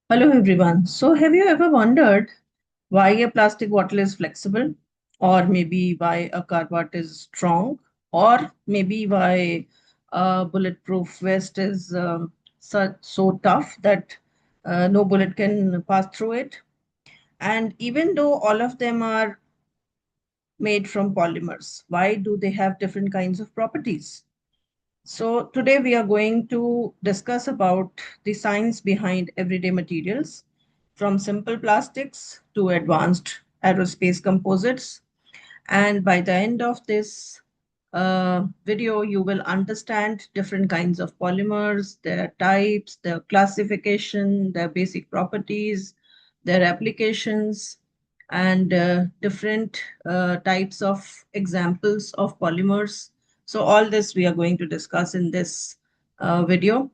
Hello everyone. So have you ever wondered why a plastic bottle is flexible, or maybe why a cardboard is strong, or maybe why a bulletproof vest is so tough that no bullet can pass through it? And even though all of them are made from polymers, why do they have different kinds of properties? So today we are going to discuss about the science behind everyday materials, from simple plastics to advanced aerospace composites. And by the end of this video, you will understand different kinds of polymers, their types, their classification, their basic properties, their applications, and different types of examples of polymers. So all this we are going to discuss in this video.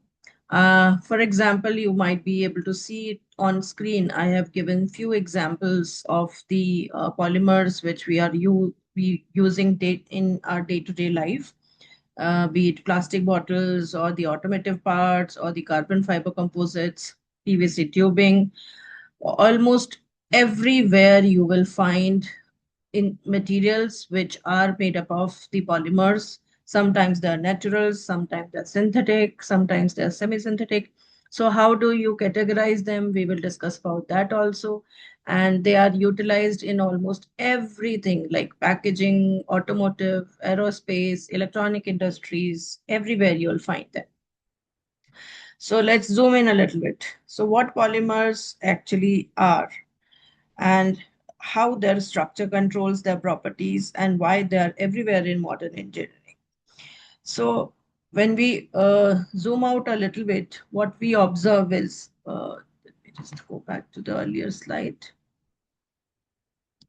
For example, you might be able to see it on screen. I have given few examples of the polymers which we using in our day-to-day life, be it plastic bottles or the automotive parts or the carbon fiber composites, PVC tubing. Almost everywhere you will find in materials which are made up of the polymers. Sometimes they're natural, sometimes they're synthetic, sometimes they're semi-synthetic. So how do you categorize them? We will discuss about that also. And they are utilized in almost everything like packaging, automotive, aerospace, electronic industries, everywhere you'll find them. So let's zoom in a little bit. So what polymers actually are, and how their structure controls their properties, and why they are everywhere in modern engineering. So when we zoom out a little bit, what we observe is, let me just go back to the earlier slide.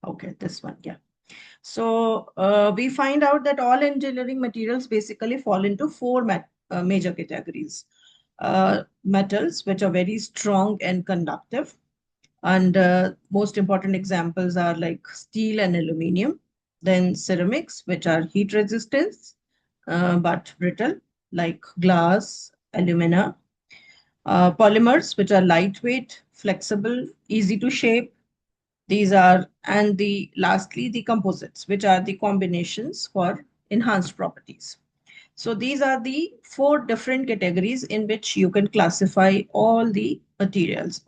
Okay, this one, yeah. So we find out that all engineering materials basically fall into four major categories. Metals, which are very strong and conductive. And most important examples are like steel and aluminum. Then ceramics, which are heat resistant but brittle, like glass, alumina. Polymers, which are lightweight, flexible, easy to shape. These are, and the lastly, the composites, which are the combinations for enhanced properties. So these are the four different categories in which you can classify all the materials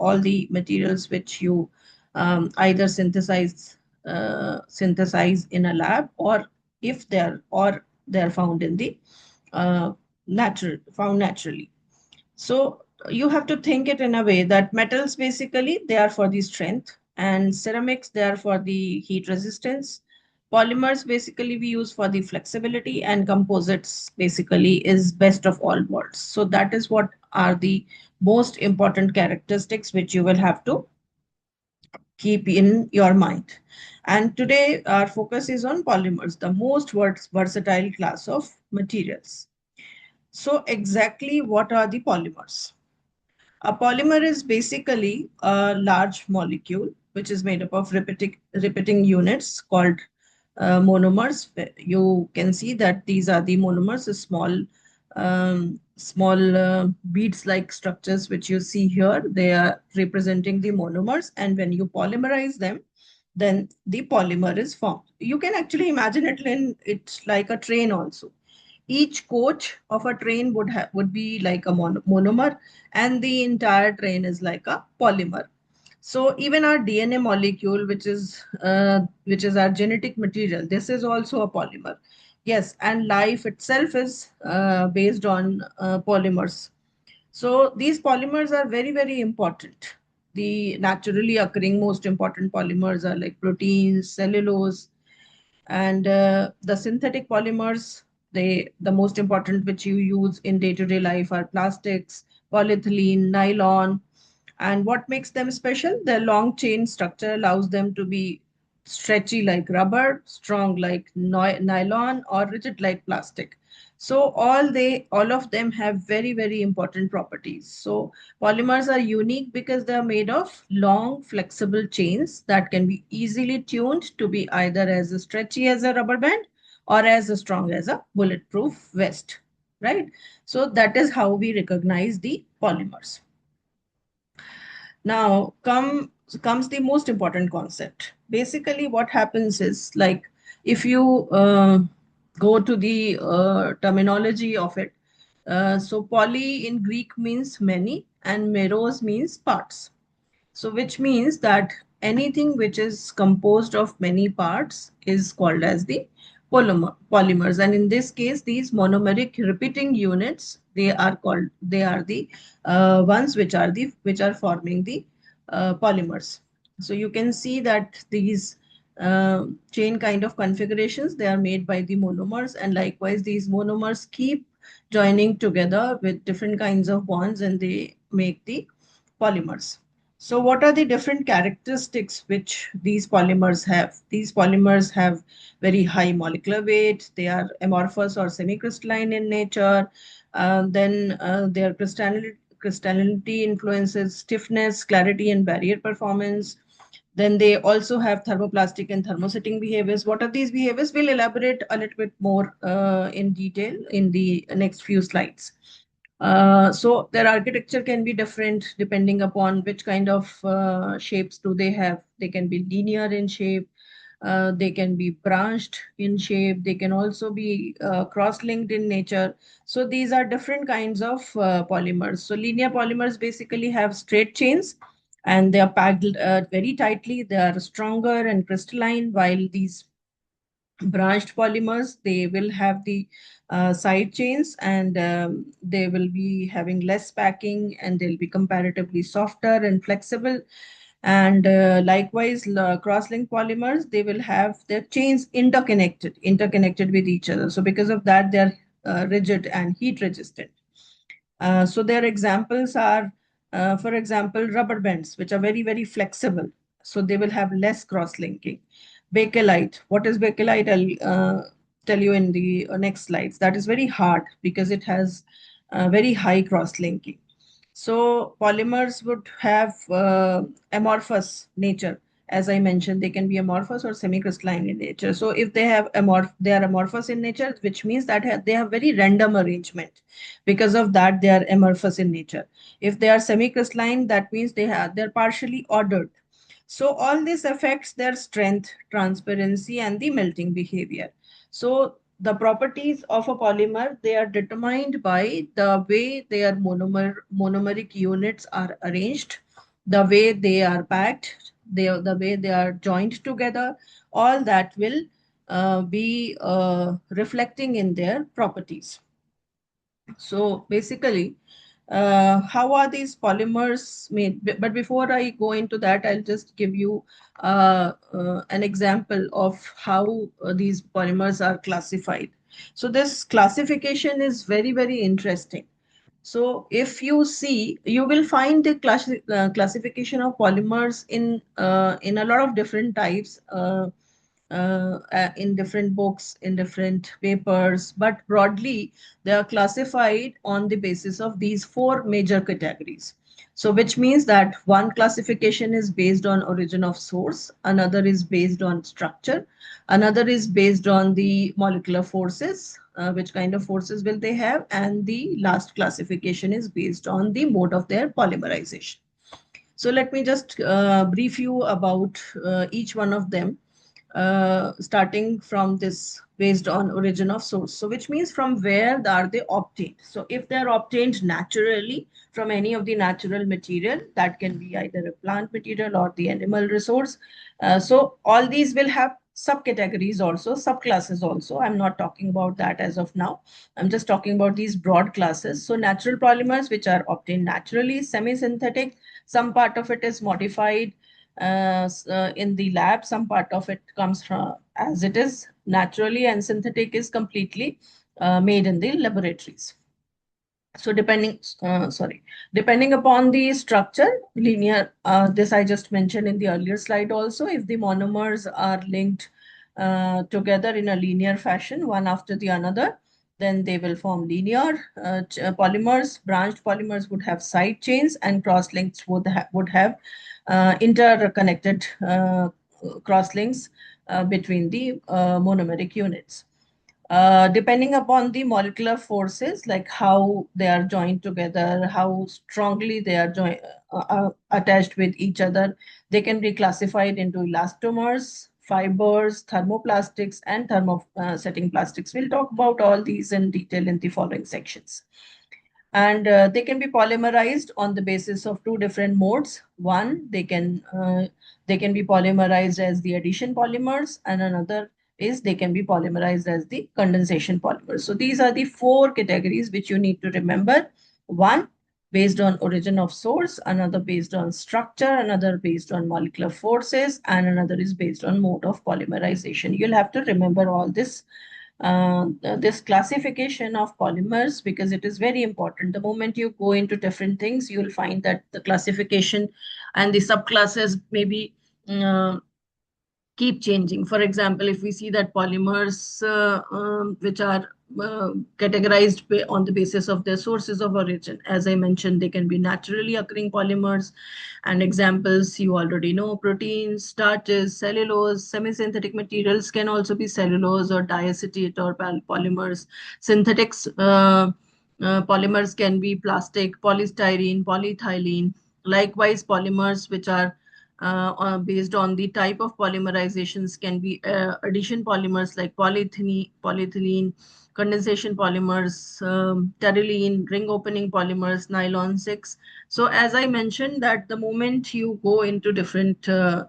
which you either synthesize in a lab, or if they're found in the uh, found naturally. So you have to think it in a way that metals basically they are for the strength, and ceramics they are for the heat resistance. Polymers basically we use for the flexibility, and composites basically is best of all worlds. So that is what are the most important characteristics which you will have to keep in your mind. And today our focus is on polymers, the most versatile class of materials. So exactly what are the polymers? A polymer is basically a large molecule which is made up of repeating units called monomers. You can see that these are the monomers, small beads-like structures which you see here. They are representing the monomers, and when you polymerize them, then the polymer is formed. You can actually imagine it's like a train also. Each coach of a train would be like a monomer, and the entire train is like a polymer. So even our DNA molecule, which is our genetic material, this is also a polymer. Yes, and life itself is based on polymers. So these polymers are very, very important. The naturally occurring most important polymers are like proteins, cellulose, and the synthetic polymers, the most important which you use in day-to-day life are plastics, polyethylene, nylon. And what makes them special? Their long chain structure allows them to be stretchy like rubber, strong like nylon, or rigid like plastic. So all of them have very, very important properties. So polymers are unique because they are made of long, flexible chains that can be easily tuned to be either as stretchy as a rubber band or as strong as a bulletproof vest, right? So that is how we recognize the polymers. Now comes the most important concept. Basically, what happens is, like, if you go to the terminology of it, so poly in Greek means many, and meros means parts. So, which means that anything which is composed of many parts is called as the polymers. And in this case, these monomeric repeating units, they are the ones which are forming the polymers. So you can see that these chain kind of configurations, they are made by the monomers, and likewise these monomers keep joining together with different kinds of bonds, and they make the polymers. So what are the different characteristics which these polymers have? These polymers have very high molecular weight. They are amorphous or semi-crystalline in nature. Then their crystallinity influences stiffness, clarity, and barrier performance. Then they also have thermoplastic and thermosetting behaviors. What are these behaviors? We'll elaborate a little bit more in detail in the next few slides. So their architecture can be different depending upon which kind of shapes do they have. They can be linear in shape, they can be branched in shape, they can also be cross-linked in nature. So these are different kinds of polymers. So linear polymers basically have straight chains, and they are packed very tightly. They are stronger and crystalline, while these branched polymers, they will have the side chains, and they will be having less packing, and they'll be comparatively softer and flexible. And likewise, cross-linked polymers, they will have their chains interconnected with each other. So because of that, they're rigid and heat resistant. So their examples are, for example, rubber bands, which are very, very flexible. So they will have less cross-linking. Bakelite. What is bakelite? I'll tell you in the next slides. That is very hard because it has very high cross-linking. So polymers would have amorphous nature. As I mentioned, they can be amorphous or semi-crystalline in nature. So if they are amorphous in nature, which means that they have very random arrangement. Because of that, they are amorphous in nature. If they are semi-crystalline, that means they're partially ordered. So all this affects their strength, transparency, and the melting behavior. So the properties of a polymer, they are determined by the way their monomeric units are arranged, the way they are packed, the way they are joined together. All that will be reflecting in their properties. So basically, how are these polymers made? But before I go into that, I'll just give you an example of how these polymers are classified. So this classification is very, very interesting. So if you see, you will find the classification of polymers in a lot of different types. In different books, in different papers, but broadly, they are classified on the basis of these four major categories. So, which means that one classification is based on origin of source, another is based on structure, another is based on the molecular forces, which kind of forces will they have, and the last classification is based on the mode of their polymerization. So let me just brief you about each one of them, starting from this based on origin of source. So which means from where are they obtained? So if they are obtained naturally from any of the natural material, that can be either a plant material or the animal resource. So all these will have subcategories also, subclasses also. I'm not talking about that as of now. I'm just talking about these broad classes. So natural polymers, which are obtained naturally, semi-synthetic, some part of it is modified in the lab, some part of it comes from as it is naturally, and synthetic is completely made in the laboratories. So depending upon the structure, linear, this I just mentioned in the earlier slide also, if the monomers are linked together in a linear fashion, one after the another, then they will form linear polymers. Branched polymers would have side chains, and cross links would have interconnected cross links between the monomeric units. Depending upon the molecular forces, like how they are joined together, how strongly they are attached with each other, they can be classified into elastomers, fibers, thermoplastics, and thermosetting plastics. We'll talk about all these in detail in the following sections. And they can be polymerized on the basis of two different modes. One, they can be polymerized as the addition polymers, and another is they can be polymerized as the condensation polymers. So these are the four categories which you need to remember. One based on origin of source, another based on structure, another based on molecular forces, and another is based on mode of polymerization. You'll have to remember all this classification of polymers because it is very important. The moment you go into different things, you'll find that the classification and the subclasses maybe uh, keep changing. For example, if we see that polymers which are categorized on the basis of their sources of origin, as I mentioned, they can be naturally occurring polymers. And examples you already know: proteins, starches, cellulose. Semi-synthetic materials can also be cellulose or diacetate or polymers. Synthetics polymers can be plastic, polystyrene, polyethylene. Likewise, polymers which are based on the type of polymerizations can be addition polymers like polyethylene, condensation polymers, terylene, ring opening polymers, nylon 6. So as I mentioned that the moment you go into different uh,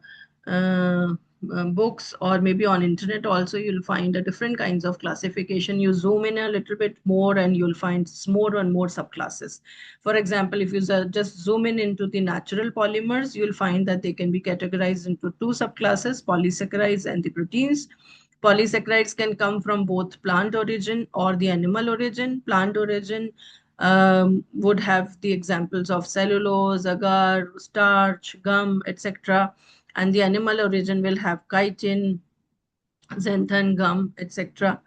books or maybe on internet also, you'll find a different kinds of classification. You zoom in a little bit more and you'll find more and more subclasses. For example, if you just zoom in into the natural polymers, you'll find that they can be categorized into two subclasses: polysaccharides and the proteins. Polysaccharides can come from both plant origin or the animal origin. Plant origin would have the examples of cellulose, agar, starch, gum, etc. And the animal origin will have chitin, xanthan, gum, etc.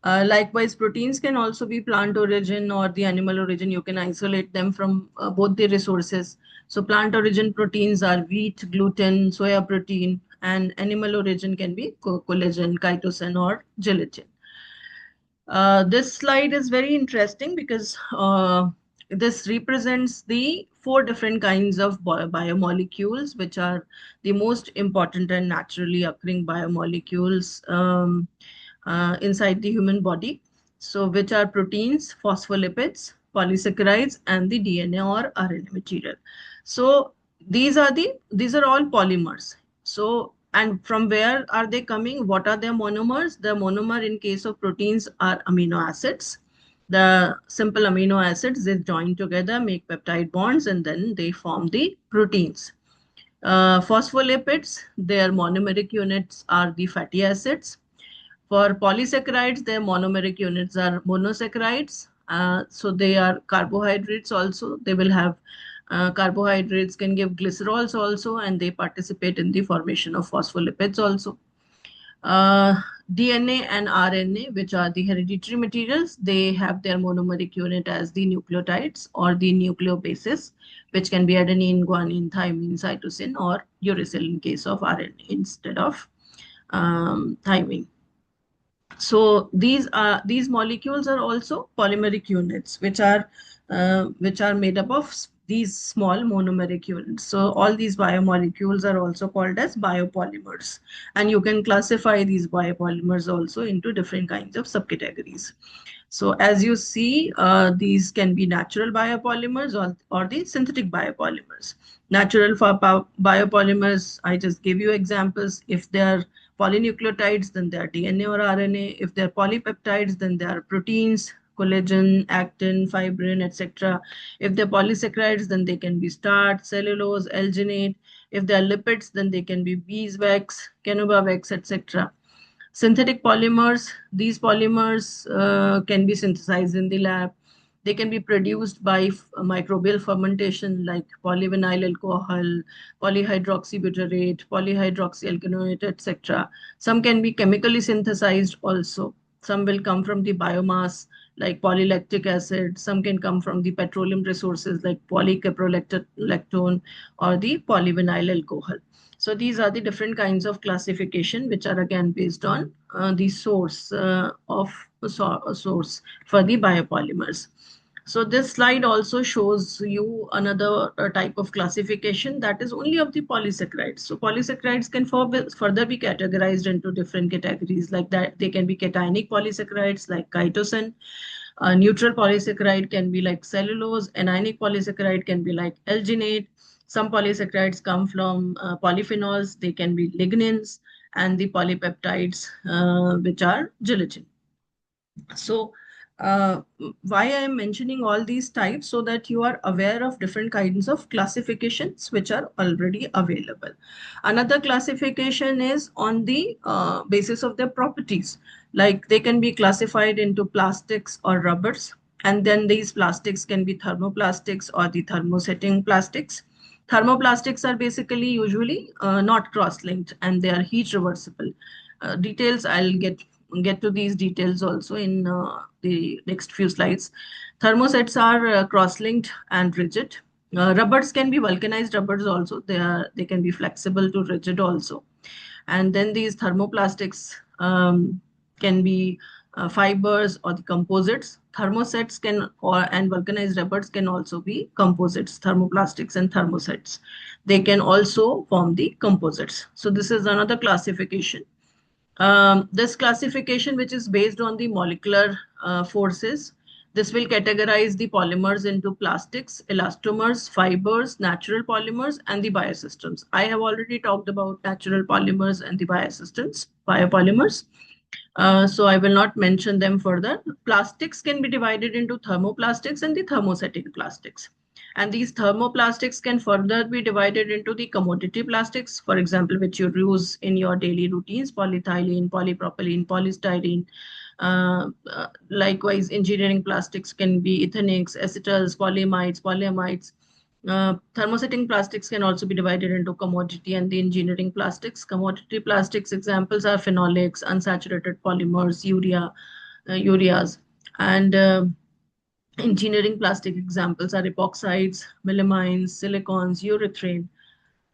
Likewise, proteins can also be plant origin or the animal origin. You can isolate them from both the resources. So plant origin proteins are wheat, gluten, soya protein, and animal origin can be collagen, chitosan, or gelatin. This slide is very interesting because this represents the four different kinds of biomolecules, which are the most important and naturally occurring biomolecules inside the human body. So, which are proteins, phospholipids, polysaccharides, and the DNA or RNA material. So, these are all polymers. So, and from where are they coming? What are their monomers? The monomer in case of proteins are amino acids. The simple amino acids, they join together, make peptide bonds, and then they form the proteins. Phospholipids, their monomeric units are the fatty acids. For polysaccharides, their monomeric units are monosaccharides. So they are carbohydrates also. They will have carbohydrates can give glycerols also, and they participate in the formation of phospholipids also. Uh, DNA and RNA, which are the hereditary materials, they have their monomeric unit as the nucleotides or the nucleobases, which can be adenine, guanine, thymine, cytosine, or uracil in case of RNA instead of thymine. So these molecules are also polymeric units, which are made up of these small monomeric units. So all these biomolecules are also called as biopolymers, and you can classify these biopolymers also into different kinds of subcategories. So as you see, these can be natural biopolymers or the synthetic biopolymers. Natural biopolymers, I just gave you examples. If they are polynucleotides, then they are DNA or RNA. If they're polypeptides, then they are proteins, collagen, actin, fibrin, etc. If they're polysaccharides, then they can be starch, cellulose, alginate. If they're lipids, then they can be beeswax, canovawax, etc. Synthetic polymers, these polymers can be synthesized in the lab. They can be produced by microbial fermentation like polyvinyl alcohol, polyhydroxybutyrate, polyhydroxyalkanoate, etc. Some can be chemically synthesized also. Some will come from the biomass, like polylactic acid. Some can come from the petroleum resources like polycaprolactone or the polyvinyl alcohol. So these are the different kinds of classification, which are again based on the source source for the biopolymers. So this slide also shows you another type of classification, that is only of the polysaccharides. So polysaccharides can further be categorized into different categories like that. They can be cationic polysaccharides like chitosan. Neutral polysaccharide can be like cellulose. Anionic polysaccharide can be like alginate. Some polysaccharides come from polyphenols. They can be lignins, and the polypeptides, which are gelatin. So, uh, why I am mentioning all these types, so that you are aware of different kinds of classifications which are already available. Another classification is on the basis of their properties. Like they can be classified into plastics or rubbers, and then these plastics can be thermoplastics or the thermosetting plastics. Thermoplastics are basically usually not cross-linked, and they are heat reversible. Details, I'll get to these details also in the next few slides. Thermosets are cross-linked and rigid. Rubbers can be vulcanized rubbers also. They can be flexible to rigid also. And then these thermoplastics can be fibers or the composites. Thermosets can and vulcanized rubbers can also be composites, thermoplastics and thermosets. They can also form the composites. So this is another classification. This classification, which is based on the molecular forces, this will categorize the polymers into plastics, elastomers, fibers, natural polymers, and the biosystems. I have already talked about natural polymers and the biosystems, biopolymers. So I will not mention them further. Plastics can be divided into thermoplastics and the thermosetting plastics. And these thermoplastics can further be divided into the commodity plastics, for example, which you use in your daily routines: polyethylene, polypropylene, polystyrene. Likewise, engineering plastics can be ethanics, acetals, polyamides, polyamides. Thermosetting plastics can also be divided into commodity and the engineering plastics. Commodity plastics examples are phenolics, unsaturated polymers, ureas, and engineering plastic examples are epoxides, melamines, silicons, urethane.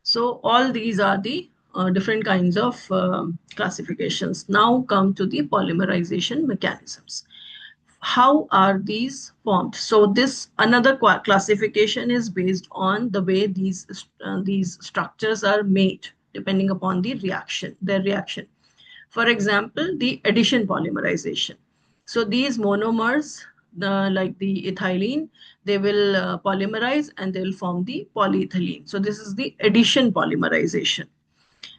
So all these are the different kinds of classifications. Now come to the polymerization mechanisms. How are these formed? So this another classification is based on the way these structures are made, depending upon the reaction, their reaction. For example, the addition polymerization. So these monomers, like the ethylene, they will polymerize and they will form the polyethylene. So this is the addition polymerization.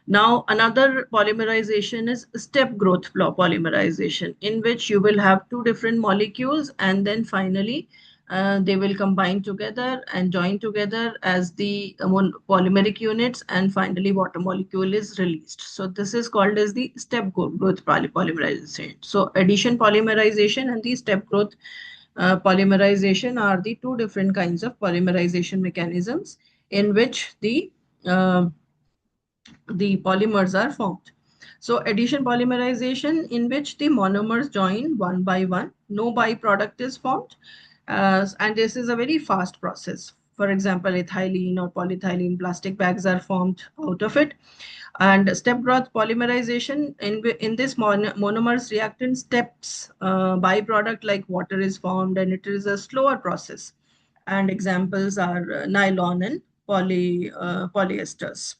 Now, another polymerization is step growth polymerization, in which you will have two different molecules, and then finally they will combine together and join together as the polymeric units, and finally water molecule is released. So this is called as the step growth polymerization. So addition polymerization and the step growth polymerization are the two different kinds of polymerization mechanisms in which the polymers are formed. So addition polymerization, in which the monomers join one by one, no byproduct is formed, and this is a very fast process. For example, ethylene or polyethylene plastic bags are formed out of it. And step growth polymerization, in this monomers react in steps. Byproduct like water is formed, and it is a slower process. And examples are nylon and polyesters.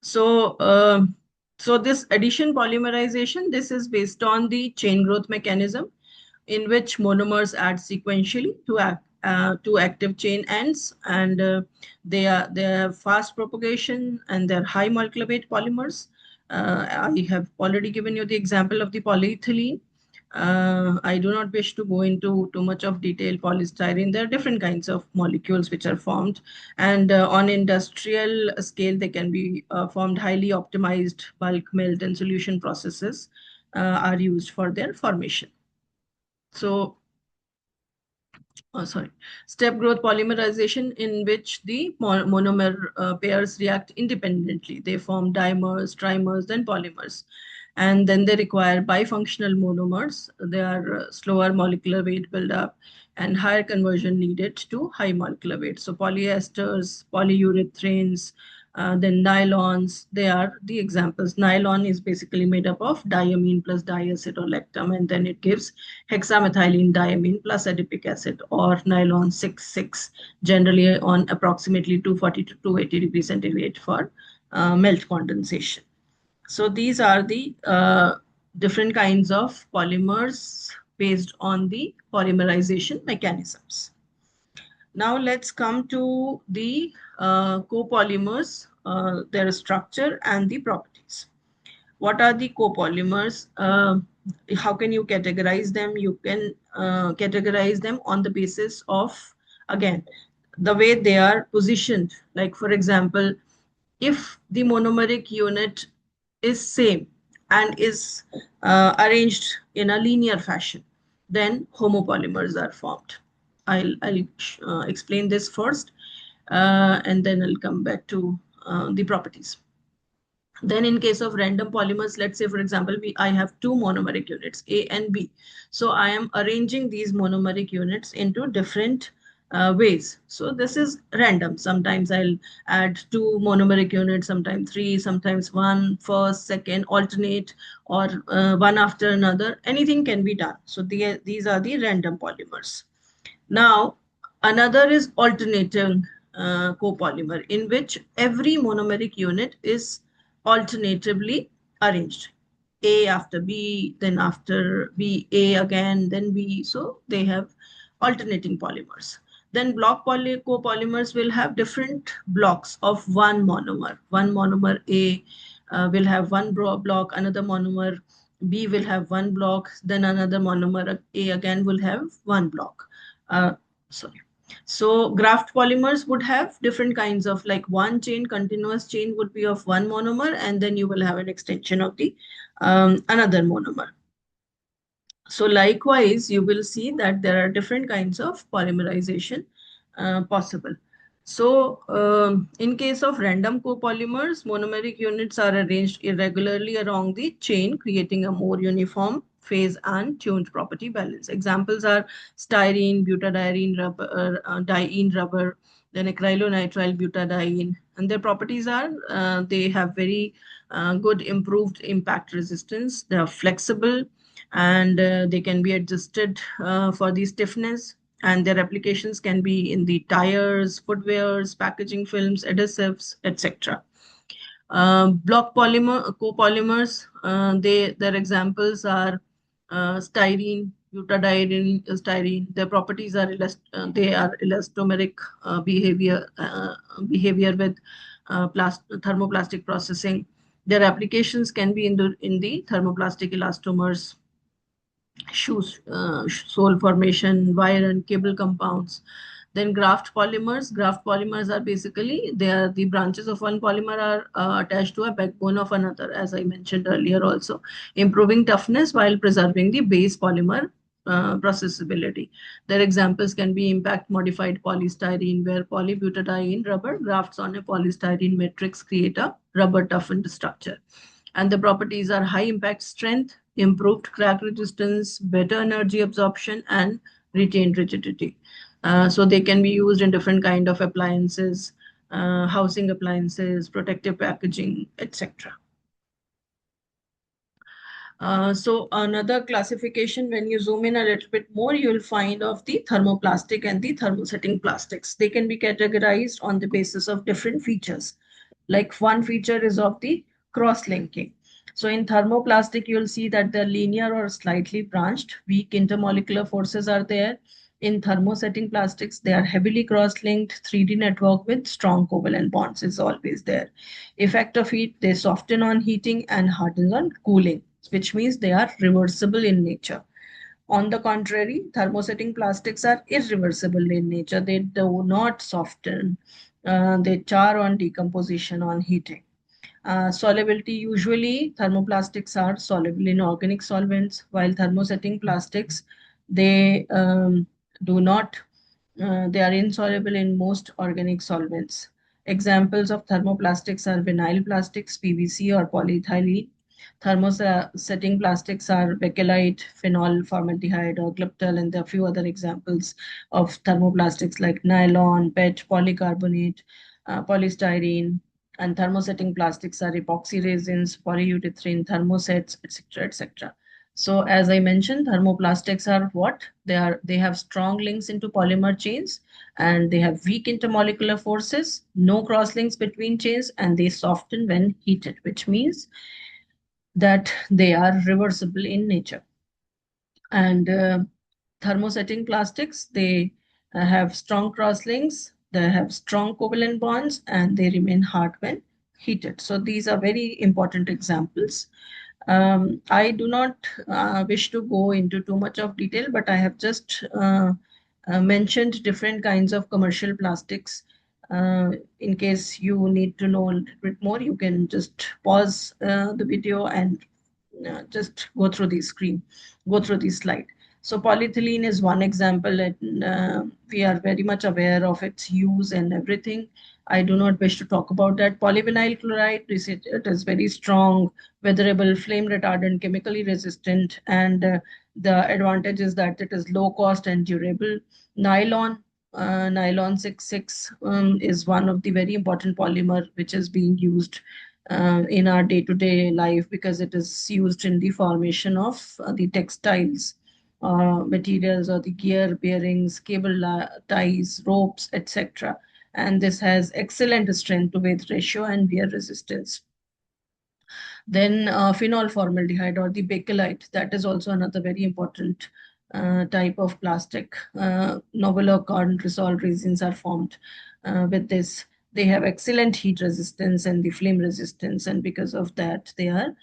So, so this addition polymerization, this is based on the chain growth mechanism, in which monomers add sequentially to active chain ends, and they have fast propagation and they're high molecular weight polymers. I have already given you the example of the polyethylene. I do not wish to go into too much of detail. Polystyrene, there are different kinds of molecules which are formed, and on industrial scale, they can be formed. Highly optimized bulk melt and solution processes are used for their formation. So, sorry, step growth polymerization, in which the monomer pairs react independently. They form dimers, trimers, then polymers. And then they require bifunctional monomers. They are slower molecular weight buildup and higher conversion needed to high molecular weight. So polyesters, polyurethanes, then nylons, they are the examples. Nylon is basically made up of diamine plus diacetolactam, and then it gives hexamethylene diamine plus adipic acid, or nylon 6,6, generally on approximately 240 to 280 degrees centigrade for melt condensation. So these are the different kinds of polymers based on the polymerization mechanisms. Now let's come to the copolymers, their structure and the properties. What are the copolymers? How can you categorize them? You can categorize them on the basis of, again, the way they are positioned. Like for example, if the monomeric unit is same and is arranged in a linear fashion, then homopolymers are formed. I'll explain this first, and then I'll come back to the properties. Then in case of random polymers, let's say, for example, I have two monomeric units, A and B. So I am arranging these monomeric units into different ways. So this is random. Sometimes I'll add two monomeric units, sometimes three, sometimes one, first, second, alternate, or one after another. Anything can be done. So these are the random polymers. Now, another is alternating copolymer, in which every monomeric unit is alternatively arranged. A after B, then after B, A again, then B. So they have alternating polymers. Then copolymers will have different blocks of one monomer. One monomer A will have one block, another monomer B will have one block, then another monomer A again will have one block. Uh, sorry. So graft polymers would have different kinds of, like one chain, continuous chain would be of one monomer, and then you will have an extension of the another monomer. So likewise, you will see that there are different kinds of polymerization possible. So in case of random copolymers, monomeric units are arranged irregularly along the chain, creating a more uniform phase and tuned property balance. Examples are styrene, butadiene rubber, diene rubber, then acrylonitrile butadiene. And their properties are they have very good improved impact resistance. They are flexible, and they can be adjusted for the stiffness, and their applications can be in the tires, footwears, packaging films, adhesives, etc. Block copolymers, their examples are styrene, butadiene, styrene. Their properties are they are elastomeric behavior with thermoplastic processing. Their applications can be in the thermoplastic elastomers, shoes, sole formation, wire and cable compounds. Then graft polymers are basically, they are the branches of one polymer are attached to a backbone of another, as I mentioned earlier also, improving toughness while preserving the base polymer processability. Their examples can be impact modified polystyrene, where polybutadiene rubber grafts on a polystyrene matrix create a rubber toughened structure. And the properties are high impact strength, improved crack resistance, better energy absorption, and retained rigidity. So they can be used in different kind of appliances, housing appliances, protective packaging, etc. So another classification, when you zoom in a little bit more, you'll find of the thermoplastic and the thermosetting plastics. They can be categorized on the basis of different features. Like one feature is of the cross-linking. So in thermoplastic, you'll see that they're linear or slightly branched. Weak intermolecular forces are there. In thermosetting plastics, they are heavily cross-linked. 3D network with strong covalent bonds is always there. Effect of heat, they soften on heating and harden on cooling, which means they are reversible in nature. On the contrary, thermosetting plastics are irreversible in nature. They do not soften. They char on decomposition on heating. Solubility, usually thermoplastics are soluble in organic solvents, while thermosetting plastics, they do not, they are insoluble in most organic solvents. Examples of thermoplastics are vinyl plastics, PVC or polyethylene. Thermosetting plastics are bakelite, phenol, formaldehyde, or glyptal, and there are a few other examples of thermoplastics like nylon, PET, polycarbonate, polystyrene. And thermosetting plastics are epoxy resins, polyurethane, thermosets, etc., etc. So as I mentioned, thermoplastics are what? They have strong links into polymer chains, and they have weak intermolecular forces, no cross links between chains, and they soften when heated, which means that they are reversible in nature. And thermosetting plastics, they have strong cross links, they have strong covalent bonds, and they remain hard when heated. So these are very important examples. I do not wish to go into too much of detail, but I have just mentioned different kinds of commercial plastics. In case you need to know a little bit more, you can just pause the video and just go through the slide. So polyethylene is one example, and we are very much aware of its use and everything. I do not wish to talk about that. Polyvinyl chloride, it is very strong, weatherable, flame retardant, chemically resistant, and the advantage is that it is low cost and durable. Nylon, nylon 66 is one of the very important polymer which is being used in our day-to-day life because it is used in the formation of the textiles materials or the gear bearings, ties, ropes, etc. And this has excellent strength to weight ratio and wear resistance. Then phenol formaldehyde or the bakelite, that is also another very important type of plastic. Noble or carbon resolved resins are formed with this. They have excellent heat resistance and the flame resistance, and because of that, they are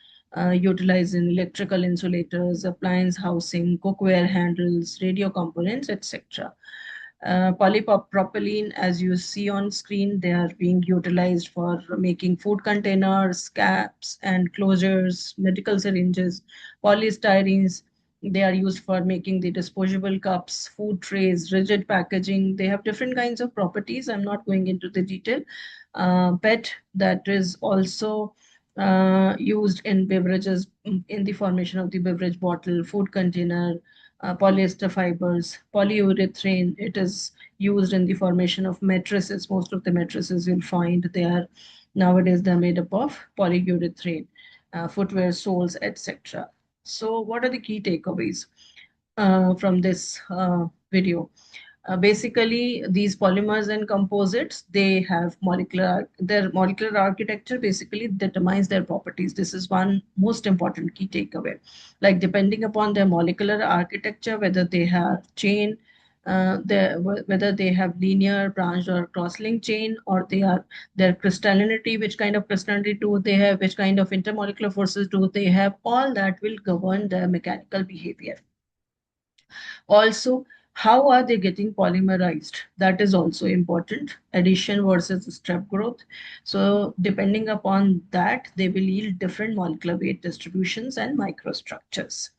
utilized in electrical insulators, appliance housing, cookware handles, radio components, etc. Polypropylene, as you see on screen, they are being utilized for making food containers, caps and closures, medical syringes. Polystyrenes, they are used for making the disposable cups, food trays, rigid packaging. They have different kinds of properties. I'm not going into the detail. PET, that is also used in beverages, in the formation of the beverage bottle, food container, polyester fibers, polyurethane. It is used in the formation of mattresses. Most of the mattresses you'll find they are nowadays they're made up of polyurethane, footwear soles, etc. So, what are the key takeaways from this video? Basically, these polymers and composites, they have their molecular architecture basically determines their properties. This is one most important key takeaway. Like depending upon their molecular architecture, whether they have chain, whether they have linear, branched, or cross-linked chain, or their crystallinity, which kind of crystallinity do they have, which kind of intermolecular forces do they have, all that will govern their mechanical behavior. Also, how are they getting polymerized? That is also important. Addition versus strep growth. So depending upon that, they will yield different molecular weight distributions and microstructures.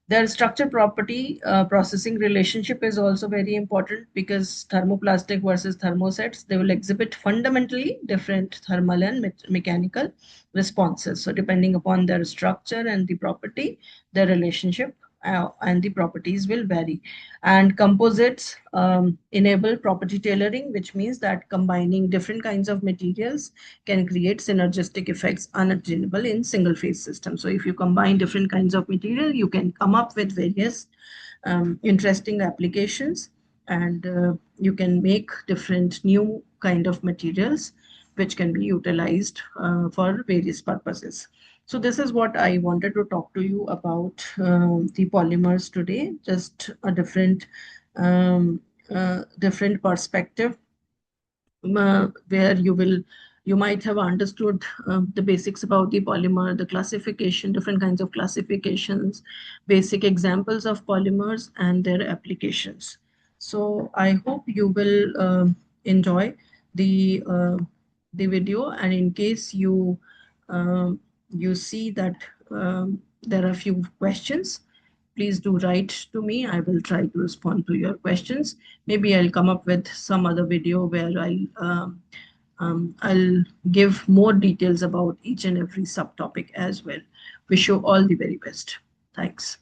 Their structure property processing relationship is also very important because thermoplastic versus thermosets, they will exhibit fundamentally different thermal and mechanical responses. So depending upon their structure and the property, their relationship and the properties will vary. And composites enable property tailoring, which means that combining different kinds of materials can create synergistic effects unattainable in single phase systems. So if you combine different kinds of material, you can come up with various interesting applications, and you can make different new kind of materials which can be utilized for various purposes. So this is what I wanted to talk to you about the polymers today, just a different perspective where you might have understood the basics about the polymer, the classification, different kinds of classifications, basic examples of polymers and their applications. So I hope you will enjoy the uh, the video, and in case you see that there are a few questions, please do write to me. I will try to respond to your questions. Maybe I'll come up with some other video where I'll I'll give more details about each and every subtopic as well. Wish you all the very best. Thanks.